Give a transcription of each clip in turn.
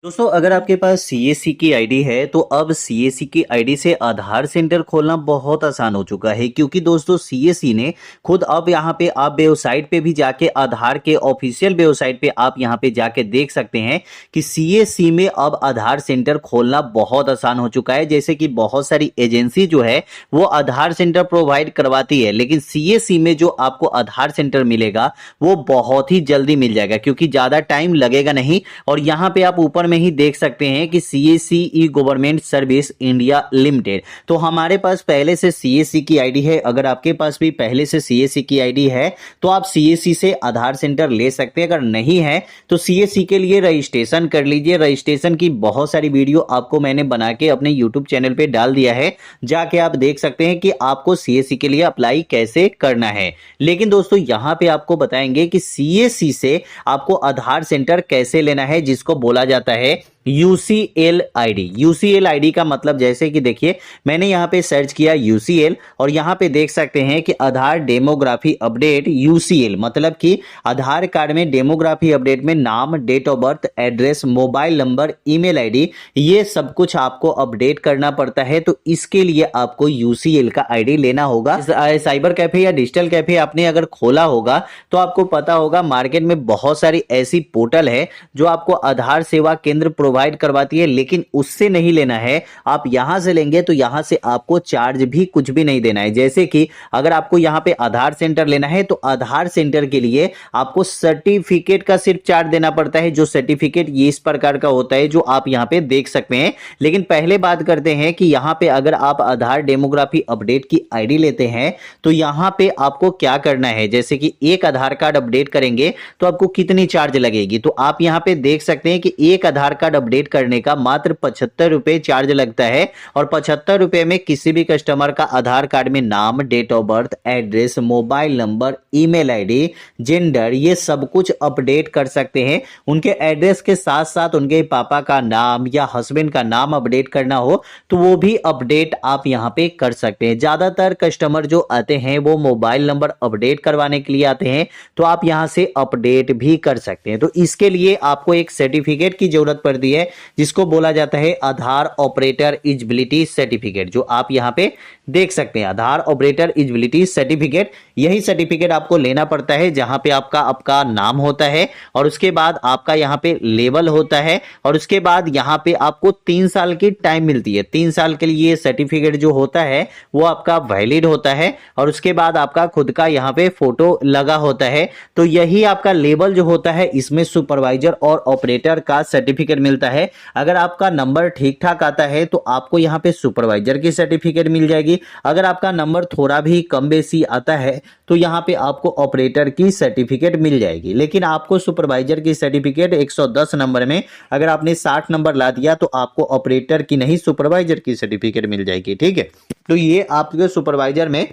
दोस्तों अगर आपके पास सीएससी की आईडी है तो अब सीएससी की आईडी से आधार सेंटर खोलना बहुत आसान हो चुका है, क्योंकि दोस्तों सीएससी ने खुद अब यहाँ पे आप वेबसाइट पे भी जाके आधार के ऑफिशियल वेबसाइट पे आप यहाँ पे जाके देख सकते हैं कि सीएससी में अब आधार सेंटर खोलना बहुत आसान हो चुका है। जैसे कि बहुत सारी एजेंसी जो है वो आधार सेंटर प्रोवाइड करवाती है, लेकिन सीएससी में जो आपको आधार सेंटर मिलेगा वो बहुत ही जल्दी मिल जाएगा, क्योंकि ज्यादा टाइम लगेगा नहीं। और यहाँ पे आप ऊपर में ही देख सकते हैं कि सीएससी ई गवर्नमेंट सर्विस इंडिया लिमिटेड। तो हमारे पास पहले से सीएससी की आईडी है। अगर आपके पास भी पहले से सीएससी की आईडी है तो आप सीएससी से आधार सेंटर ले सकते हैं। अगर नहीं है तो सीएससी के लिए रजिस्ट्रेशन कर लीजिए। रजिस्ट्रेशन की बहुत सारी वीडियो आपको मैंने बना के अपने यूट्यूब चैनल पे डाल दिया है, जाके आप देख सकते हैं कि आपको सीएससी के लिए अप्लाई कैसे करना है। लेकिन दोस्तों यहां पे आपको बताएंगे कि सीएससी से आपको आधार सेंटर कैसे लेना है, जिसको बोला जाता है यूसीएल आईडी। यूसीएल आईडी का मतलब जैसे कि देखिए मैंने यहाँ पे सर्च किया यूसीएल और यहाँ पे देख सकते हैं कि आधार डेमोग्राफी अपडेट यूसीएल, मतलब कि आधार कार्ड में डेमोग्राफी अपडेट में नाम, date of birth, address, mobile number, email ID, ये सब कुछ आपको अपडेट करना पड़ता है। तो इसके लिए आपको यूसीएल का आईडी लेना होगा। साइबर कैफे या डिजिटल कैफे आपने अगर खोला होगा तो आपको पता होगा मार्केट में बहुत सारी ऐसी पोर्टल है जो आपको आधार सेवा केंद्र प्रोवाइड करवाती है, लेकिन उससे नहीं लेना है। आप यहां से लेंगे तो यहां से आपको चार्ज भी कुछ भी नहीं देना है। जैसे कि अगर आपको यहां पे आधार सेंटर लेना है तो आधार सेंटर के लिए आपको सर्टिफिकेट का सिर्फ चार्ज देना पड़ता है, जो सर्टिफिकेट ये इस प्रकार का होता है जो आप यहां पे देख सकते हैं। लेकिन पहले बात करते हैं कि यहां पे अगर आप आधार डेमोग्राफी अपडेट की आईडी लेते हैं तो यहां पे आपको क्या करना है। जैसे कि एक आधार कार्ड अपडेट करेंगे तो आपको कितनी चार्ज लगेगी, तो आप यहां पे देख सकते हैं कि एक आधार कार्ड अपडेट करने का मात्र 75 रुपए चार्ज लगता है। और 75 रुपए में किसी भी कस्टमर का आधार कार्ड में नाम, date of birth, address, mobile number, email ID, gender, ये सब कुछ अपडेट कर सकते हैं। उनके एड्रेस के साथ साथ उनके पापा का नाम या हस्बैंड का नाम अपडेट करना हो तो वो भी अपडेट आप यहां पे कर सकते हैं। ज्यादातर कस्टमर जो आते हैं वो मोबाइल नंबर अपडेट करवाने के लिए आते हैं, तो आप यहां से अपडेट भी कर सकते हैं। तो इसके लिए आपको एक सर्टिफिकेट की जरूरत पड़ती है, जिसको बोला जाता है आधार ऑपरेटर एलिजिबिलिटी सर्टिफिकेट, जो आप यहां पे देख सकते हैं। आधार ऑपरेटर एलिजिबिलिटी सर्टिफिकेट, यही सर्टिफिकेट आपको लेना पड़ता है जहां पे आपका नाम होता है और उसके बाद आपका यहां पे लेवल होता है और उसके बाद यहां पे आपको 3 साल की टाइम मिलती है। 3 साल के लिए सर्टिफिकेट जो होता है वो आपका वैलिड होता है और उसके बाद आपका खुद का यहां पे फोटो लगा होता है। तो यही आपका लेवल जो होता है, इसमें सुपरवाइजर और ऑपरेटर का सर्टिफिकेट मिलता है। अगर आपका नंबर ठीक ठाक आता है तो आपको यहां पे सुपरवाइजर की सर्टिफिकेट मिल जाएगी। अगर आपका नंबर थोड़ा भी कम बेसी आता है तो यहां पे आपको ऑपरेटर की सर्टिफिकेट मिल जाएगी। लेकिन आपको सुपरवाइजर की सर्टिफिकेट 110 नंबर में अगर आपने 60 नंबर ला दिया तो आपको ऑपरेटर की नहीं सुपरवाइजर की सर्टिफिकेट मिल जाएगी। ठीक है, तो ये आपके सुपरवाइजर में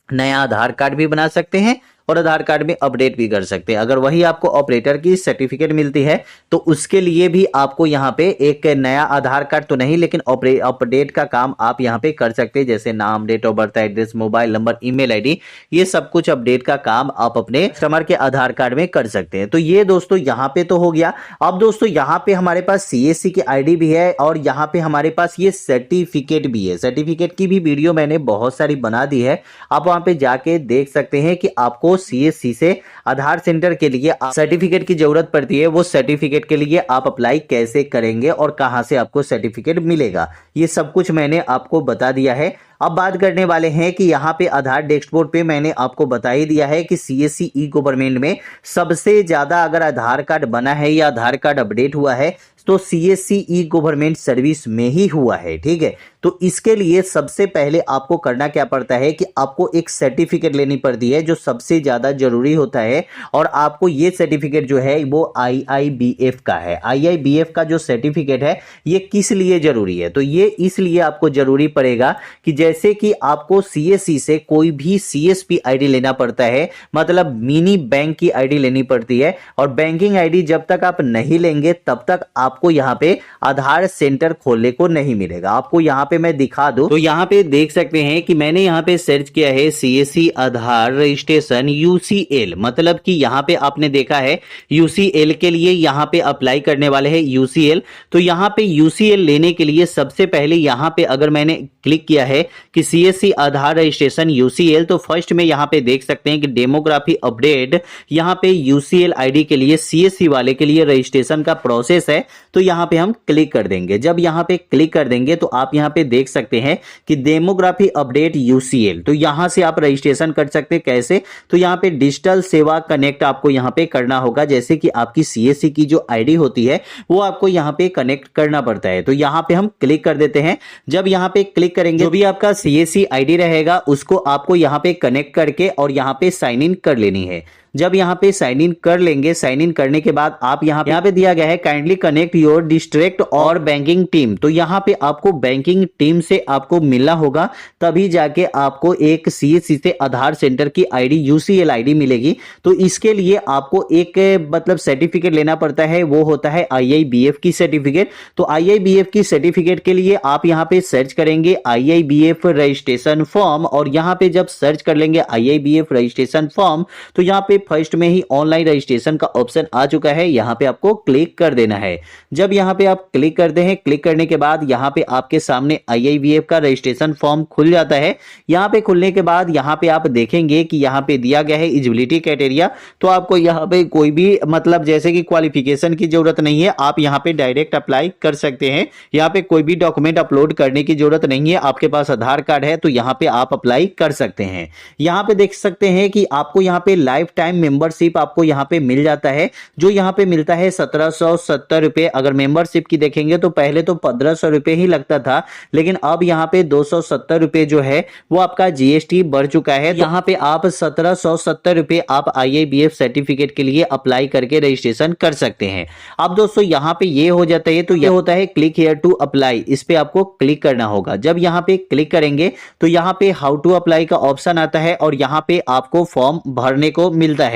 नया आधार कार्ड भी बना सकते हैं और आधार कार्ड में अपडेट भी कर सकते हैं। अगर वही आपको ऑपरेटर की सर्टिफिकेट मिलती है तो उसके लिए भी आपको यहाँ पे एक नया आधार कार्ड तो नहीं, लेकिन अपडेट का काम आप यहाँ पे कर सकते हैं। जैसे नाम, date of birth, address, mobile number, email ID, ये सब कुछ अपडेट का काम आप अपने कस्टमर के आधार कार्ड में कर सकते हैं। तो ये दोस्तों यहाँ पे तो हो गया। अब दोस्तों यहाँ पे हमारे पास सीएससी की आईडी भी है और यहाँ पे हमारे पास ये सर्टिफिकेट भी है। सर्टिफिकेट की भी वीडियो मैंने बहुत सारी बना दी है, आप वहां पे जाके देख सकते हैं कि आपको सीएससी से आधार सेंटर के लिए सर्टिफिकेट की जरूरत पड़ती है। वो सर्टिफिकेट के लिए आप अप्लाई कैसे करेंगे और कहां से आपको सर्टिफिकेट मिलेगा, ये सब कुछ मैंने आपको बता दिया है। अब बात करने वाले हैं कि यहाँ पे आधार डैशबोर्ड पे मैंने आपको बता ही दिया है कि सीएससी ई गवर्नमेंट में सबसे ज्यादा अगर आधार कार्ड बना है या आधार कार्ड अपडेट हुआ है तो सीएससी ई गवर्नमेंट सर्विस में ही हुआ है। ठीक है, तो इसके लिए सबसे पहले आपको करना क्या पड़ता है कि आपको एक सर्टिफिकेट लेनी पड़ती है जो सबसे ज्यादा जरूरी होता है। और आपको ये सर्टिफिकेट जो है वो आईआईबीएफ का है। आईआईबीएफ का जो सर्टिफिकेट है ये किस लिए जरूरी है, तो ये इसलिए आपको जरूरी पड़ेगा कि जैसे कि आपको सीएससी से कोई भी सीएसपी आईडी लेना पड़ता है, मतलब मिनी बैंक की आईडी लेनी पड़ती है, और बैंकिंग आईडी जब तक आप नहीं लेंगे तब तक आपको यहाँ पे आधार सेंटर खोलने को नहीं मिलेगा। आपको यहाँ पे मैं दिखा दूं तो यहाँ पे देख सकते हैं कि मैंने यहाँ पे सर्च किया है सीएससी आधार रजिस्ट्रेशन यूसीएल, मतलब कि यहाँ पे आपने देखा है यूसीएल के लिए यहाँ पे अप्लाई करने वाले हैं यूसीएल। तो यहाँ पे यूसीएल लेने के लिए सबसे पहले यहाँ पे अगर मैंने क्लिक किया है कि सीएससी आधार रजिस्ट्रेशन यूसीएल, तो फर्स्ट में यहाँ पे देख सकते हैं कि डेमोग्राफी अपडेट, यहाँ पे यूसीएल आईडी के लिए सीएससी वाले के लिए रजिस्ट्रेशन का प्रोसेस है। तो यहाँ पे हम क्लिक कर देंगे। जब यहाँ पे क्लिक कर देंगे तो आप यहाँ पे देख सकते हैं कि डेमोग्राफी अपडेट यूसीएल, तो यहाँ से आप रजिस्ट्रेशन कर सकते हैं। कैसे? तो यहाँ पे डिजिटल सेवा कनेक्ट आपको यहाँ पे करना होगा, जैसे कि आपकी सीएससी की जो आईडी होती है वो आपको यहाँ पे कनेक्ट करना पड़ता है। तो यहाँ पे हम क्लिक कर देते हैं। जब यहाँ पे क्लिक करेंगे, जो भी आपका सीएससी आईडी रहेगा उसको आपको यहाँ पे कनेक्ट करके और यहाँ पे साइन इन कर लेनी है। जब यहाँ पे साइन इन कर लेंगे, साइन इन करने के बाद आप यहाँ पे दिया गया है काइंडली कनेक्ट योर डिस्ट्रिक्ट और बैंकिंग टीम, तो यहाँ पे आपको बैंकिंग टीम से आपको मिलना होगा, तभी जाके आपको एक सीएससी से आधार सेंटर की आईडी यूसीएल आईडी मिलेगी। तो इसके लिए आपको एक मतलब सर्टिफिकेट लेना पड़ता है, वो होता है IIBF की सर्टिफिकेट। तो IIBF की सर्टिफिकेट के लिए आप यहाँ पे सर्च करेंगे IIBF रजिस्ट्रेशन फॉर्म, और यहाँ पे जब सर्च कर लेंगे IIBF रजिस्ट्रेशन फॉर्म तो यहाँ पे फर्स्ट में ही ऑनलाइन रजिस्ट्रेशन का ऑप्शन आ चुका है, यहाँ पे आपको क्लिक कर देना है। जब यहाँ पे आप क्लिक करते हैं, क्लिक करने के बाद यहाँ पे आपके सामने IIBF का रजिस्ट्रेशन फॉर्म खुल जाता है। यहाँ पे खुलने के बाद यहाँ पे आप देखेंगे कि यहाँ पे दिया गया है एलिजिबिलिटी क्राइटेरिया, तो आपको यहाँ पे कोई भी मतलब जैसे कि क्वालिफिकेशन की जरूरत नहीं है, आप यहाँ पे डायरेक्ट अप्लाई कर सकते हैं। यहाँ पे कोई भी डॉक्यूमेंट अपलोड करने की जरूरत नहीं है, आपके पास आधार कार्ड है तो यहाँ पे आप अप्लाई कर सकते हैं। यहाँ पे देख सकते हैं कि आपको यहाँ पे लाइफ टाइम मेंबरशिप आपको यहाँ पे मिल जाता है, जो यहाँ पे मिलता है 1770 रुपए। अगर मेंबरशिप की देखेंगे तो पहले तो 1500 रुपए ही लगता था, लेकिन अब यहाँ पे 270 रुपए जो है वो आपका जीएसटी बढ़ चुका है। यहाँ पे आप 1770 रुपए आप IIBF सर्टिफिकेट के लिए अप्लाई करके रजिस्ट्रेशन कर सकते हैं। अब दोस्तों यहाँ पे ये हो जाता है, तो ये होता है क्लिक हियर टू अप्लाई, इस पे आपको क्लिक करना होगा। जब यहाँ पे क्लिक करेंगे तो यहाँ पे हाउ टू अप्लाई का ऑप्शन आता है और यहाँ पे आपको फॉर्म भरने को मिलता है।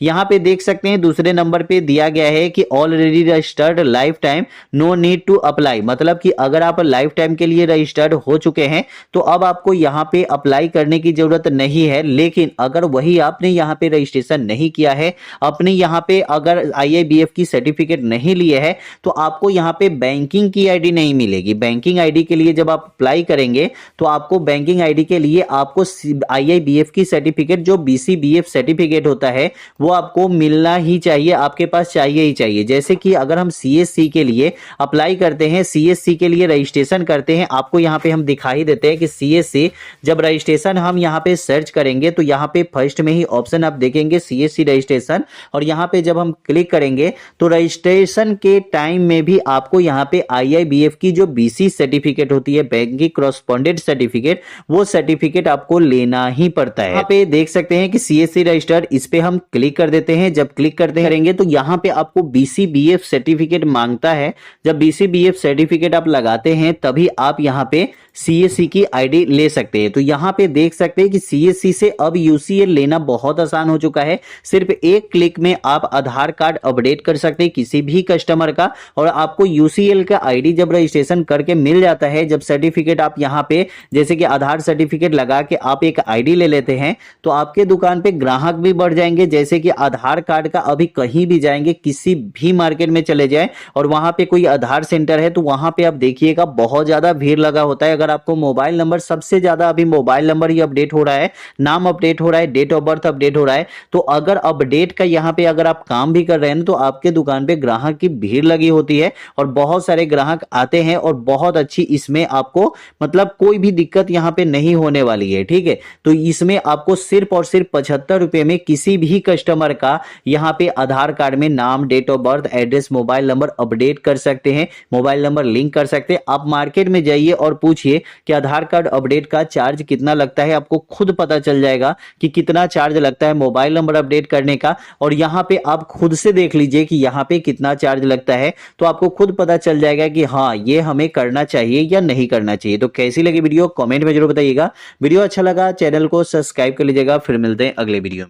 यहाँ पे देख सकते हैं दूसरे नंबर पे दिया गया है कि already registered life time no need to apply, मतलब कि अगर आप लाइफ टाइम के लिए रजिस्टर्ड हो चुके हैं तो अब आपको यहाँ पे अप्लाई करने की जरूरत नहीं है। लेकिन अगर वही आपने यहाँ पे रजिस्ट्रेशन नहीं किया है, अपने यहाँ पे अगर IIBF की सर्टिफिकेट नहीं लिए है, तो आपको यहाँ पे बैंकिंग की आईडी नहीं मिलेगी। बैंकिंग आईडी के लिए जब आप अप्लाई करेंगे तो आपको बैंकिंग आईडी के लिए आपको IIBF की सर्टिफिकेट जो BCBF सर्टिफिकेट होता है वो आपको मिलना ही चाहिए, आपके पास चाहिए ही चाहिए। जैसे कि अगर हम CSC के लिए अप्लाई करते हैं, CSC के लिए रजिस्ट्रेशन करते हैं, आपको यहाँ पे हम दिखाई देते हैं कि CSC जब रजिस्ट्रेशन हम यहाँ पे सर्च करेंगे तो यहाँ पे फर्स्ट में ही ऑप्शन आप देखेंगे CSC रजिस्ट्रेशन, और यहाँ पे जब हम क्लिक करेंगे तो रजिस्ट्रेशन के टाइम में भी आपको यहाँ पे IIBF की जो BC सर्टिफिकेट होती है, बैंकिंग कॉरेस्पॉन्डेंट सर्टिफिकेट, वो सर्टिफिकेट आपको लेना ही पड़ता है। यहाँ पे देख सकते हैं कि CSC रजिस्टर्ड, इस पे हम क्लिक कर देते हैं। जब क्लिक करते करेंगे तो यहाँ पे आपको BCBF सर्टिफिकेट मांगता है। जब BCBF सर्टिफिकेट आप लगाते हैं तभी आप यहाँ पे CSC की आईडी ले सकते हैं। तो यहाँ पे देख सकते हैं कि CSC से अब UCL लेना बहुत आसान हो चुका है। सिर्फ एक क्लिक में आप आधार कार्ड अपडेट कर सकते हैं किसी भी कस्टमर का, और आपको UCL का आईडी जब रजिस्ट्रेशन करके मिल जाता है, जब सर्टिफिकेट आप यहाँ पे जैसे कि आधार सर्टिफिकेट लगा के आप एक आईडी ले लेते हैं तो आपके दुकान पे ग्राहक भी बढ़ जाएंगे। जैसे कि आधार कार्ड का अभी कहीं भी जाएंगे, किसी भी मार्केट में चले जाएं और वहां पे कोई आधार सेंटर है तो वहां पे आप देखिएगा बहुत ज्यादा भीड़ लगा होता है। अगर आपको मोबाइल नंबर, सबसे ज्यादा अभी मोबाइल नंबर ही अपडेट हो रहा है, नाम अपडेट हो रहा है, डेट ऑफ बर्थ अपडेट हो रहा है, तो अगर अपडेट का यहाँ पे अगर आप काम भी कर रहे हैं तो आपके दुकान पे ग्राहक की भीड़ लगी होती है और बहुत सारे ग्राहक आते हैं और बहुत अच्छी इसमें आपको मतलब कोई भी दिक्कत यहाँ पे नहीं होने वाली है। ठीक है, तो इसमें आपको सिर्फ और सिर्फ 75 रुपए में किसी किसी भी कस्टमर का यहाँ पे आधार कार्ड में नाम, date of birth, address, mobile number update कर सकते हैं, मोबाइल नंबर लिंक कर सकते हैं। आप मार्केट में जाइए और पूछिए कि आधार कार्ड अपडेट का चार्ज कितना लगता है, आपको खुद पता चल जाएगा कि कितना चार्ज लगता है मोबाइल नंबर अपडेट करने का। और यहाँ पे आप खुद से देख लीजिए कि यहाँ पे कितना चार्ज लगता है, तो आपको खुद पता चल जाएगा कि हाँ ये हमें करना चाहिए या नहीं करना चाहिए। तो कैसी लगी वीडियो कमेंट में जरूर बताइएगा। वीडियो अच्छा लगा चैनल को सब्सक्राइब कर लीजिएगा। फिर मिलते हैं अगले वीडियो में।